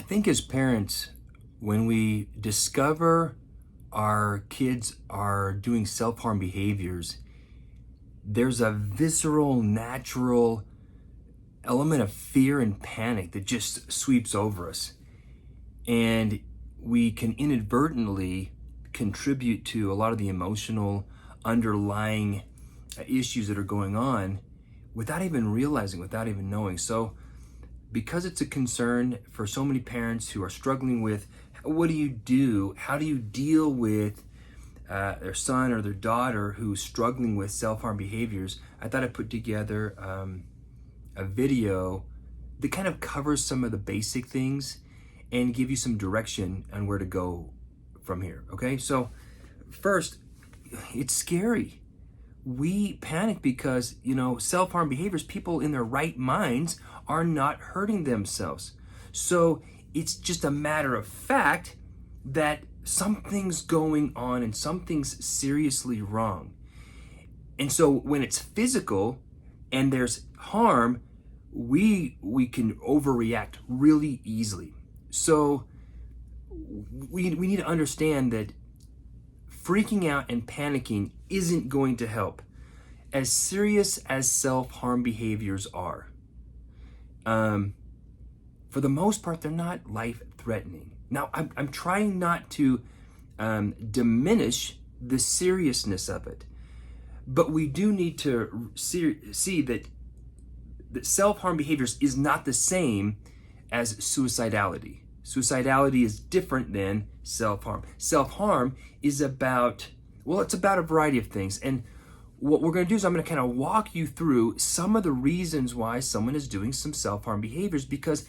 think as parents, when we discover our kids are doing self-harm behaviors, there's a visceral, natural element of fear and panic that just sweeps over us. And we can inadvertently contribute to a lot of the emotional underlying issues that are going on without even realizing, without even knowing. So because it's a concern for so many parents who are struggling with what do you do? How do you deal with their son or their daughter who's struggling with self-harm behaviors? I thought I'd put together a video that kind of covers some of the basic things and give you some direction on where to go from here, okay? So first, it's scary. We panic because, self-harm behaviors, people in their right minds are not hurting themselves. So it's just a matter of fact that something's going on and something's seriously wrong. And so when it's physical and there's harm, we can overreact really easily. So we need to understand that freaking out and panicking isn't going to help. As serious as self-harm behaviors are, for the most part, they're not life-threatening. Now, I'm trying not to diminish the seriousness of it, but we do need to see that self-harm behaviors is not the same as suicidality. Suicidality is different than self-harm. Self-harm is about, it's about a variety of things. And what we're going to do is I'm going to kind of walk you through some of the reasons why someone is doing some self-harm behaviors, because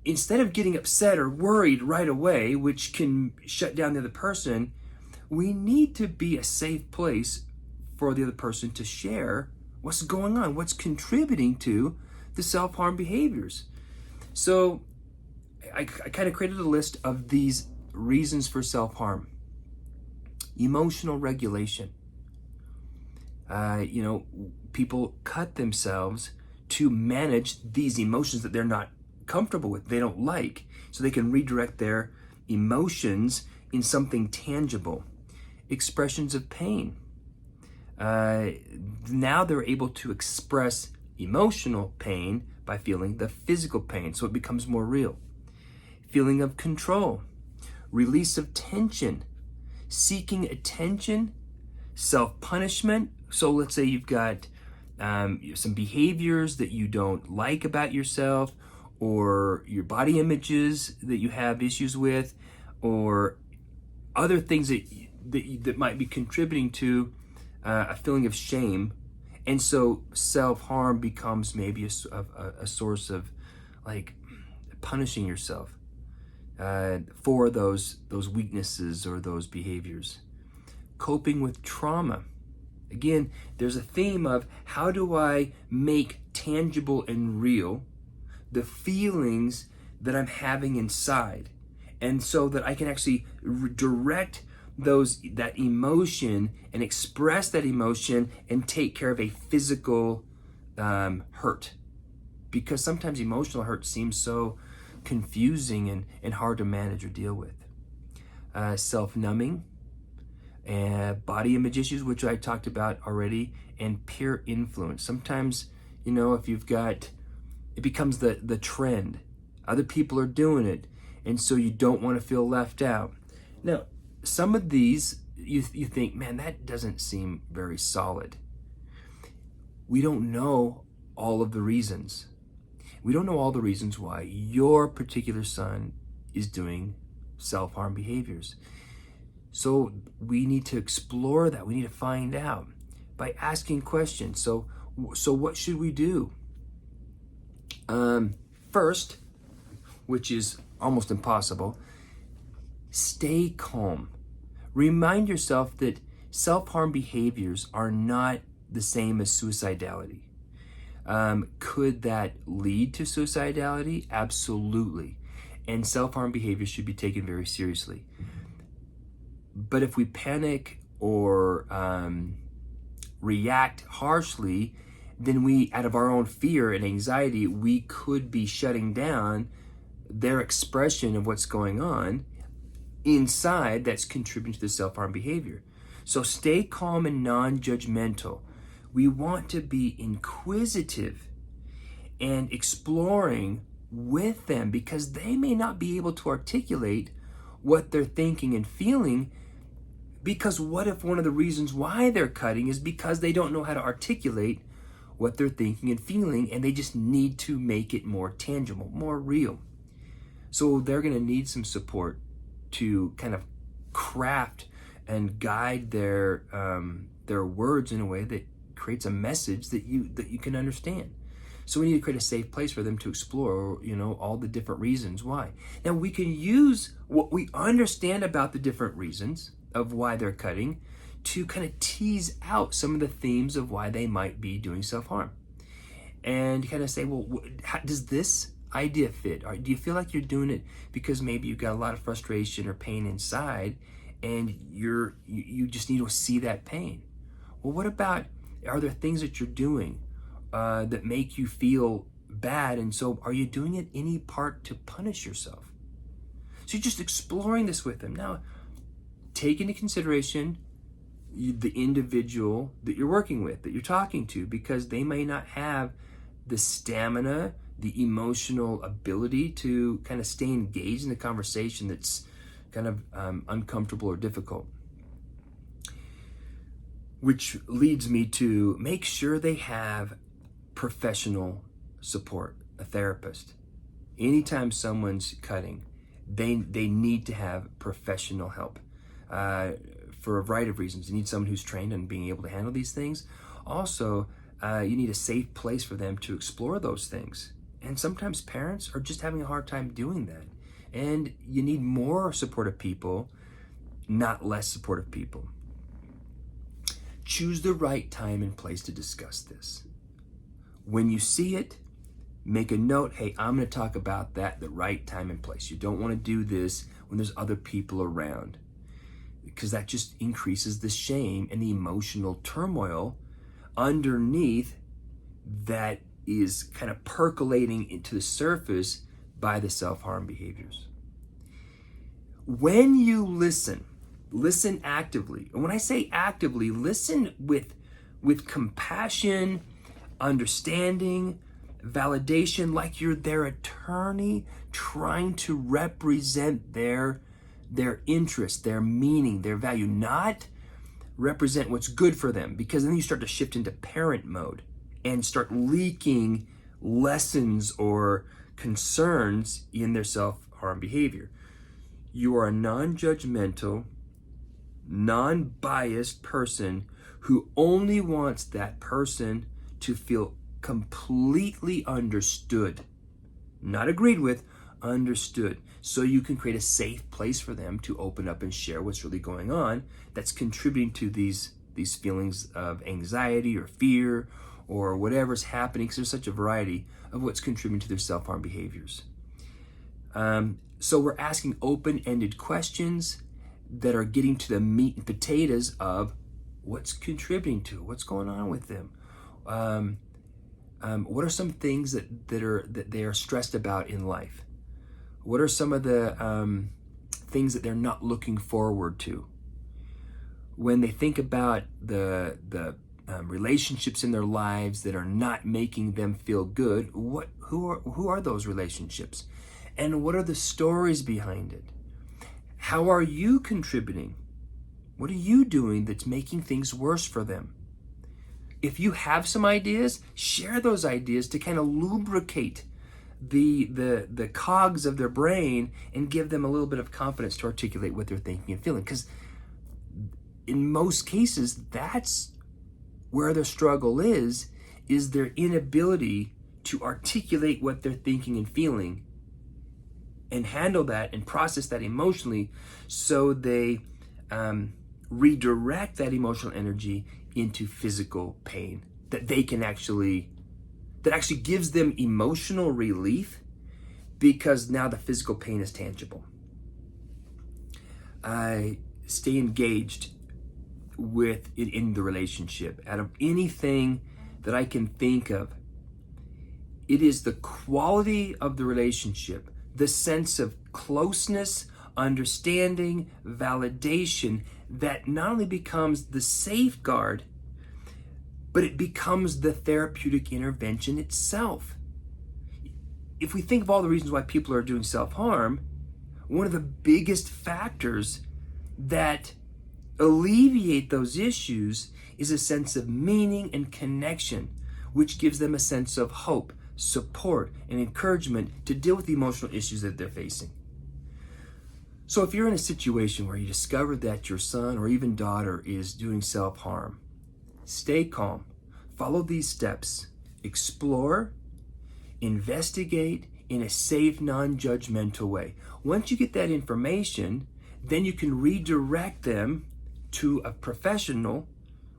instead of getting upset or worried right away, which can shut down the other person, we need to be a safe place for the other person to share what's going on, what's contributing to the self-harm behaviors. So I kind of created a list of these reasons for self-harm. Emotional regulation. People cut themselves to manage these emotions that they're not comfortable with, they don't like, so they can redirect their emotions in something tangible. Expressions of pain. Now they're able to express emotional pain by feeling the physical pain, so it becomes more real. Feeling of control, release of tension, seeking attention, self-punishment. So let's say you've got some behaviors that you don't like about yourself, or your body images that you have issues with, or other things that might be contributing to a feeling of shame. And so self-harm becomes maybe a source of like punishing yourself for those weaknesses or those behaviors. Coping with trauma. Again, there's a theme of how do I make tangible and real the feelings that I'm having inside, and so that I can actually direct that emotion and express that emotion and take care of a physical hurt, because sometimes emotional hurt seems so confusing and hard to manage or deal with. Self-numbing, body image issues, which I talked about already, and peer influence. Sometimes, if you've got, it becomes the trend. Other people are doing it, and so you don't want to feel left out. Now, some of these, you think, man, that doesn't seem very solid. We don't know all of the reasons. We don't know all the reasons why your particular son is doing self-harm behaviors. So we need to explore that. We need to find out by asking questions. So what should we do? First, which is almost impossible, stay calm. Remind yourself that self-harm behaviors are not the same as suicidality. Could that lead to suicidality? Absolutely. And self-harm behavior should be taken very seriously. But if we panic or react harshly, then we, out of our own fear and anxiety, we could be shutting down their expression of what's going on inside that's contributing to the self-harm behavior. So stay calm and non-judgmental. We want to be inquisitive and exploring with them, because they may not be able to articulate what they're thinking and feeling. Because what if one of the reasons why they're cutting is because they don't know how to articulate what they're thinking and feeling, and they just need to make it more tangible, more real. So they're going to need some support to kind of craft and guide their words in a way that creates a message that you can understand. So we need to create a safe place for them to explore, all the different reasons why. Now we can use what we understand about the different reasons of why they're cutting to kind of tease out some of the themes of why they might be doing self-harm. And kind of say, well, how does this idea fit? Or do you feel like you're doing it because maybe you've got a lot of frustration or pain inside, and you just need to see that pain? Well, what about, are there things that you're doing that make you feel bad, and so are you doing it any part to punish yourself? So you're just exploring this with them. Now, take into consideration the individual that you're working with, that you're talking to, because they may not have the stamina, the emotional ability to kind of stay engaged in the conversation that's kind of uncomfortable or difficult. Which leads me to make sure they have professional support, a therapist. Anytime someone's cutting, they need to have professional help for a variety of reasons. You need someone who's trained on being able to handle these things. Also, you need a safe place for them to explore those things. And sometimes parents are just having a hard time doing that. And you need more supportive people, not less supportive people. Choose the right time and place to discuss this. When you see it, make a note, hey, I'm going to talk about that the right time and place. You don't want to do this when there's other people around, because that just increases the shame and the emotional turmoil underneath that is kind of percolating into the surface by the self-harm behaviors. When you listen actively. And when I say actively, listen with compassion, understanding, validation, like you're their attorney trying to represent their interest, their meaning, their value, not represent what's good for them, because then you start to shift into parent mode and start leaking lessons or concerns in their self-harm behavior. You are a non-judgmental, non-biased person who only wants that person to feel completely understood, not agreed with, understood, so you can create a safe place for them to open up and share what's really going on that's contributing to these feelings of anxiety or fear or whatever's happening, because there's such a variety of what's contributing to their self-harm behaviors. So we're asking open-ended questions that are getting to the meat and potatoes of what's contributing to, what's going on with them. What are some things that they are stressed about in life? What are some of the things that they're not looking forward to? When they think about the relationships in their lives that are not making them feel good, who are those relationships? And what are the stories behind it? How are you contributing? What are you doing that's making things worse for them? If you have some ideas, share those ideas to kind of lubricate the cogs of their brain and give them a little bit of confidence to articulate what they're thinking and feeling. Because in most cases, that's where the struggle is their inability to articulate what they're thinking and feeling and handle that and process that emotionally, so they redirect that emotional energy into physical pain that actually gives them emotional relief, because now the physical pain is tangible. Stay engaged with it in the relationship. Out of anything that I can think of, it is the quality of the relationship, the sense of closeness, understanding, validation that not only becomes the safeguard, but it becomes the therapeutic intervention itself. If we think of all the reasons why people are doing self-harm, one of the biggest factors that alleviate those issues is a sense of meaning and connection, which gives them a sense of hope, support, and encouragement to deal with the emotional issues that they're facing. So if you're in a situation where you discover that your son or even daughter is doing self-harm, stay calm, follow these steps, explore, investigate in a safe, non-judgmental way. Once you get that information, then you can redirect them to a professional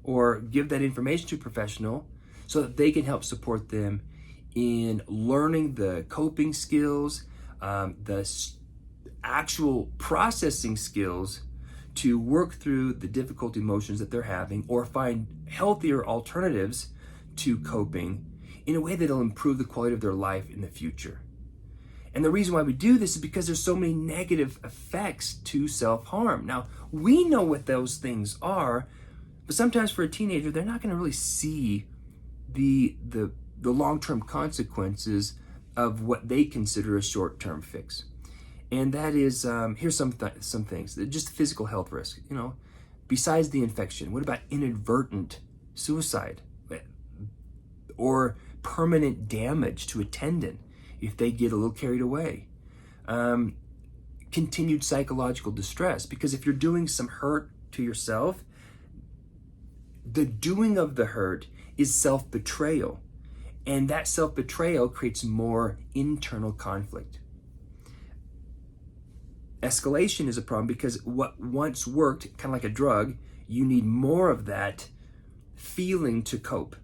or give that information to a professional so that they can help support them in learning the coping skills, the actual processing skills to work through the difficult emotions that they're having or find healthier alternatives to coping in a way that'll improve the quality of their life in the future. And the reason why we do this is because there's so many negative effects to self-harm. Now, we know what those things are, but sometimes for a teenager, they're not going to really see the long-term consequences of what they consider a short-term fix. And that is, here's some things, just physical health risk. Besides the infection, what about inadvertent suicide or permanent damage to a tendon if they get a little carried away? Continued psychological distress, because if you're doing some hurt to yourself, the doing of the hurt is self-betrayal, and that self-betrayal creates more internal conflict. Escalation is a problem because what once worked, kind of like a drug, you need more of that feeling to cope.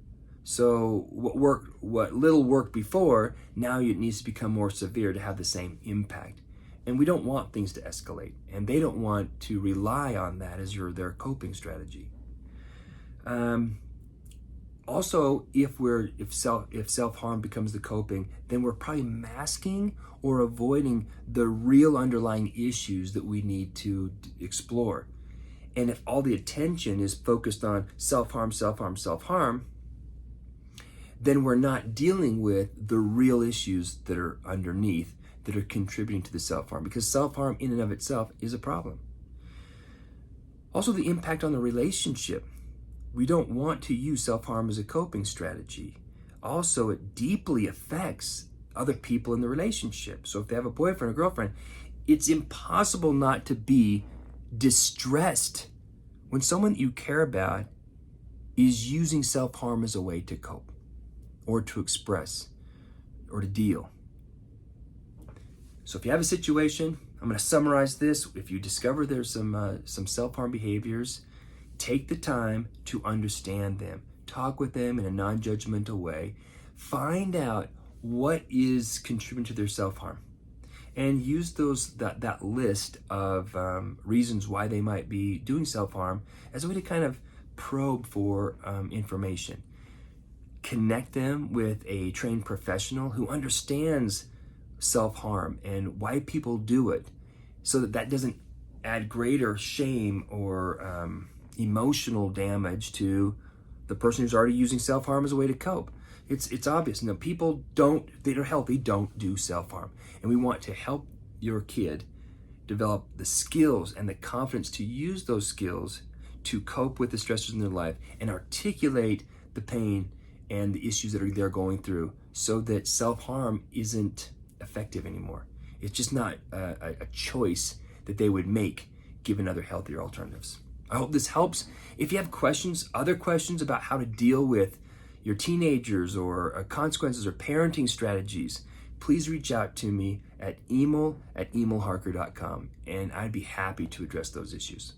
So what little worked before, now it needs to become more severe to have the same impact. And we don't want things to escalate, and they don't want to rely on that as their coping strategy. Also, if self-harm becomes the coping, then we're probably masking or avoiding the real underlying issues that we need to explore. And if all the attention is focused on self-harm, then we're not dealing with the real issues that are underneath that are contributing to the self-harm, because self-harm in and of itself is a problem. Also, the impact on the relationship. We don't want to use self-harm as a coping strategy. Also, it deeply affects other people in the relationship. So if they have a boyfriend or girlfriend, it's impossible not to be distressed when someone that you care about is using self-harm as a way to cope or to express or to deal. So if you have a situation, I'm going to summarize this. If you discover there's some self-harm behaviors, take the time to understand them. Talk with them in a non-judgmental way. Find out what is contributing to their self-harm, and use that list of reasons why they might be doing self-harm as a way to kind of probe for information. Connect them with a trained professional who understands self-harm and why people do it, so that doesn't add greater shame or emotional damage to the person who's already using self-harm as a way to cope. It's obvious. People that are healthy don't do self-harm. And we want to help your kid develop the skills and the confidence to use those skills to cope with the stressors in their life and articulate the pain and the issues that they're going through, so that self-harm isn't effective anymore. It's just not a choice that they would make given other healthier alternatives. I hope this helps. If you have other questions about how to deal with your teenagers or consequences or parenting strategies, please reach out to me at emil@emilharker.com, and I'd be happy to address those issues.